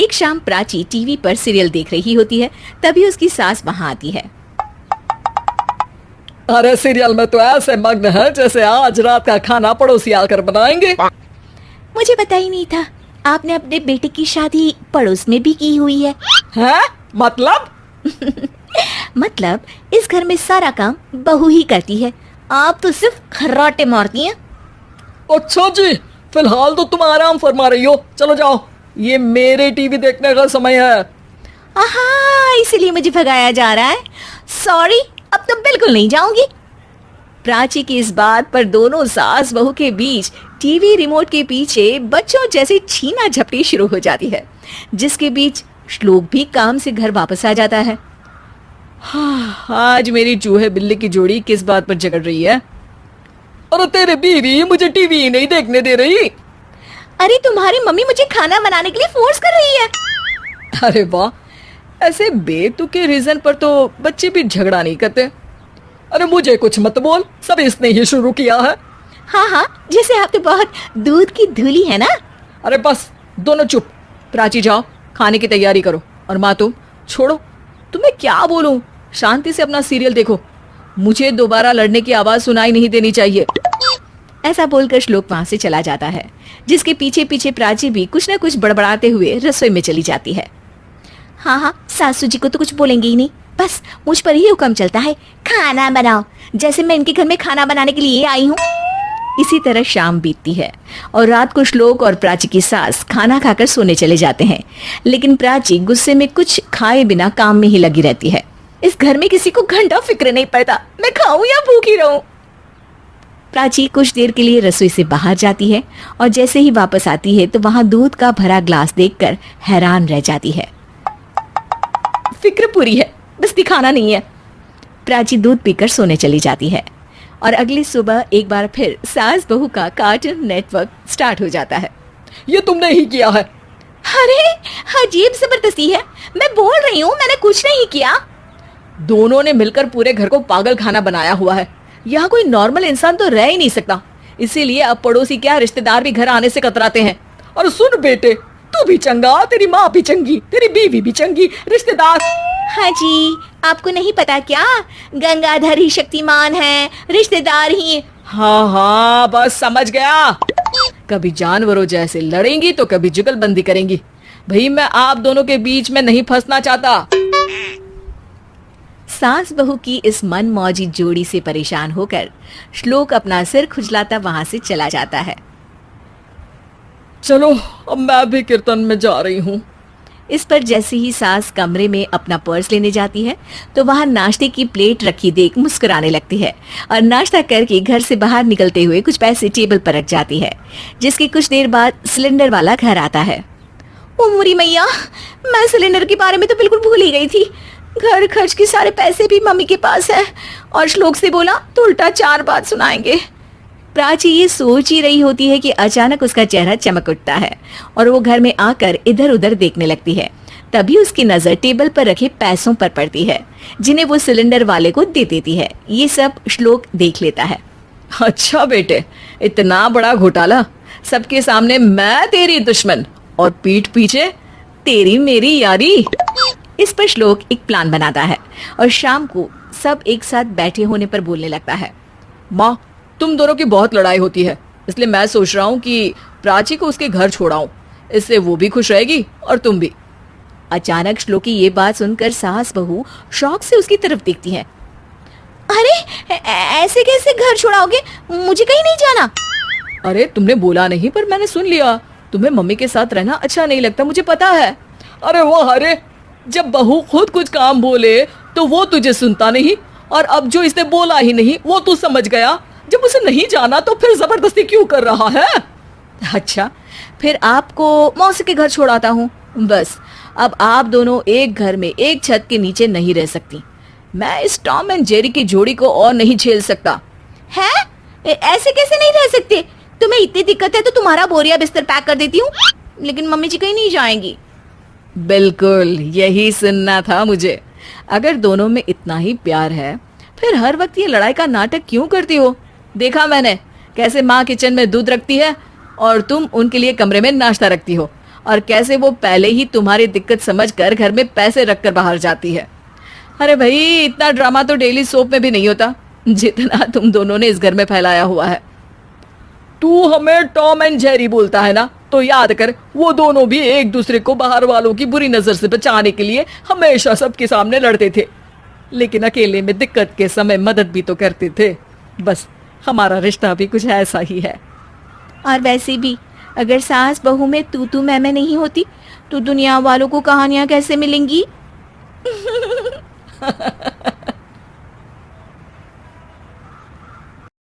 एक शाम प्राची टीवी पर सीरियल देख रही होती है, तभी उसकी सास वहां आती है। अरे सीरियल में तो ऐसे मग्न है जैसे आज रात का खाना पड़ोसी आकर बनाएंगे। मुझे पता ही नहीं था आपने अपने बेटे की शादी पड़ोस में भी की हुई है। हैं? मतलब? मतलब इस घर में सारा काम बहू ही करती है, आप तो सिर्फ खर्राटे मारती हैं। अच्छा जी, फिलहाल तो तुम आराम फरमा रही हो, चलो जाओ, ये मेरे टीवी देखने का समय है। आहा, इसीलिए मुझे भगाया जा रहा है। सॉरी, अब तो बिल्कुल नहीं जाऊंगी। प्राची की इस बात पर दोनों सास बहू के बीच टीवी रिमोट के पीछे बच्चों जैसे छीना झपटी शुरू हो जाती है, जिसके बीच श्लोक भी काम से घर वापस आ जाता है। हाँ, आज मेरी चूहे बिल्ली की जोड़ी किस बात पर झगड़ रही है? अरे तेरे बीवी मुझे टीवी नहीं देखने दे रही। अरे तुम्हारी मम्मी मुझे खाना बनाने के लिए फोर्स कर रही है। अरे वाह, ऐसे बेतुके रीजन पर तो बच्चे भी झगड़ा नहीं करते। अरे मुझे कुछ मत बोल, सब इसने ही शुरू किया है। हाँ हाँ, जैसे आप तो बहुत दूध की धूली है ना। अरे बस दोनों चुप। प्राची जाओ, खाने की तैयारी करो। और माँ तुम छोड़ो, तुम्हें क्या बोलूं, शांति से अपना सीरियल देखो, मुझे दोबारा लड़ने की आवाज सुनाई नहीं देनी चाहिए। ऐसा बोलकर श्लोक वहां से चला जाता है, जिसके पीछे पीछे प्राची भी कुछ न कुछ बड़बड़ाते हुए रसोई में चली जाती है। हाँ हाँ, सासू जी को तो कुछ बोलेंगे ही नहीं, बस मुझ पर ही हुक्म चलता है, खाना बनाओ, जैसे मैं इनके घर में खाना बनाने के लिए आई हूँ। इसी तरह शाम बीतती है और रात को श्लोक और प्राची की सास खाना खाकर सोने चले जाते हैं, लेकिन प्राची गुस्से में कुछ खाए बिना काम में ही लगी रहती है। इस घर में किसी को घंटा फिक्र नहीं पड़ता, मैं खाऊं या भूखी रहूं। प्राची कुछ देर के लिए रसोई से बाहर जाती है और जैसे ही वापस आती है तो वहां दूध का भरा ग्लास देखकर हैरान रह जाती है। फिक्र पूरी है, बस दिखाना नहीं है। प्राची दूध पीकर सोने चली जाती है और अगली सुबह एक बार फिर सास बहू का कार्टून नेटवर्क स्टार्ट हो जाता है। ये तुमने ही किया है। अरे अजीब जबरदस्ती है, मैं बोल रही हूँ मैंने कुछ नहीं किया। दोनों ने मिलकर पूरे घर को पागल खाना बनाया हुआ है। यहाँ कोई नॉर्मल इंसान तो रह ही नहीं सकता, इसीलिए अब पड़ोसी क्या रिश्तेदार भी घर आने से कतराते हैं। और सुन बेटे, तू भी चंगा, तेरी माँ भी चंगी, तेरी बीवी भी चंगी, रिश्तेदार। हाँ जी, आपको नहीं पता क्या, गंगाधर ही शक्तिमान है, रिश्तेदार ही। हाँ हाँ, बस समझ गया। कभी जानवरों जैसे लड़ेंगी तो कभी जुगलबंदी करेंगी। भाई मैं आप दोनों के बीच में नहीं फंसना चाहता। सास बहू की इस मन मौजी जोड़ी से परेशान होकर श्लोक अपना सिर खुजलाता वहां से चला जाता है। चलो अब मैं भी कीर्तन में जा रही हूँ। इस पर जैसे ही सास कमरे में अपना पर्स लेने जाती है तो वहां नाश्ते की प्लेट रखी देख मुस्कुराने लगती है और नाश्ता करके घर से बाहर निकलते हुए कुछ पैसे टेबल पर रख जाती है, जिसके कुछ देर बाद सिलेंडर वाला घर आता है। ओ मोरी मैया, मैं सिलेंडर के बारे में तो बिल्कुल भूल ही गई थी। घर खर्च के सारे पैसे भी मम्मी के पास है और श्लोक से बोला तो उल्टा 4 बात सुनाएंगे। प्राची ये सोच ही रही होती है कि अचानक उसका चेहरा चमक उठता है और वो घर में आकर इधर उधर देखने लगती है। तभी उसकी नजर टेबल पर रखे पैसों पर पड़ती है, जिन्हें वो सिलेंडर वाले को दे देती है। ये सब श्लोक देख लेता है। अच्छा बेटे, इतना बड़ा घोटाला, सबके सामने मैं तेरी दुश्मन और पीठ पीछे तेरी मेरी यारी। इस पर श्लोक एक प्लान बनाता है और शाम को सब एक साथ बैठे होने पर बोलने लगता है। माँ, तुम दोनों की बहुत लड़ाई होती है, इसलिए मैं सोच रहा हूँ कि प्राची को उसके घर छोड़ाऊं, इससे वो भी खुश रहेगी और तुम भी। अचानक श्लोक की ये बात सुनकर सास बहू शौक से उसकी तरफ देखती है। अरे ऐसे कैसे घर छोड़ाओगे, मुझे कहीं नहीं जाना। अरे तुमने बोला नहीं पर मैंने सुन लिया, तुम्हें मम्मी के साथ रहना अच्छा नहीं लगता, मुझे पता है। अरे वो अरे, जब बहू खुद कुछ काम बोले तो वो तुझे सुनता नहीं, और अब जो इसने बोला ही नहीं वो तू समझ गया। जब उसे नहीं जाना तो फिर जबरदस्ती क्यों कर रहा है? अच्छा, फिर आपको मौसी के घर छोड़ाता हूँ। बस अब आप दोनों एक घर में एक छत के नीचे नहीं रह सकती। मैं इस टॉम एंड जेरी की जोड़ी को और नहीं झेल सकता। है? ऐसे कैसे नहीं रह सकते? तुम्हें इतनी दिक्कत है तो तुम्हारा बोरिया बिस्तर पैक कर देती हूँ, लेकिन मम्मी जी कहीं नहीं जाएंगी। बिल्कुल यही सुनना था मुझे। अगर दोनों में इतना ही प्यार है फिर हर वक्त ये लड़ाई का नाटक क्यों करती हो? देखा मैंने कैसे माँ किचन में दूध रखती है और तुम उनके लिए कमरे में नाश्ता रखती हो, और कैसे वो पहले ही तुम्हारी दिक्कत समझकर घर में पैसे रखकर बाहर जाती है। अरे भाई, इतना ड्रामा तो डेली सोप में भी नहीं होता जितना तुम दोनों ने इस घर में फैलाया हुआ है। तू हमें टॉम एंड जेरी बोलता है ना, तो याद कर वो दोनों भी एक दूसरे को बाहर वालों की बुरी नजर से बचाने के लिए हमेशा सबके सामने लड़ते थे, लेकिन अकेले में दिक्कत के समय मदद भी तो करते थे। बस हमारा रिश्ता भी कुछ ऐसा ही है। और वैसे भी अगर सास बहू में तू मैं नहीं होती तो दुनिया वालों को कहानियां कैसे मिलेंगी?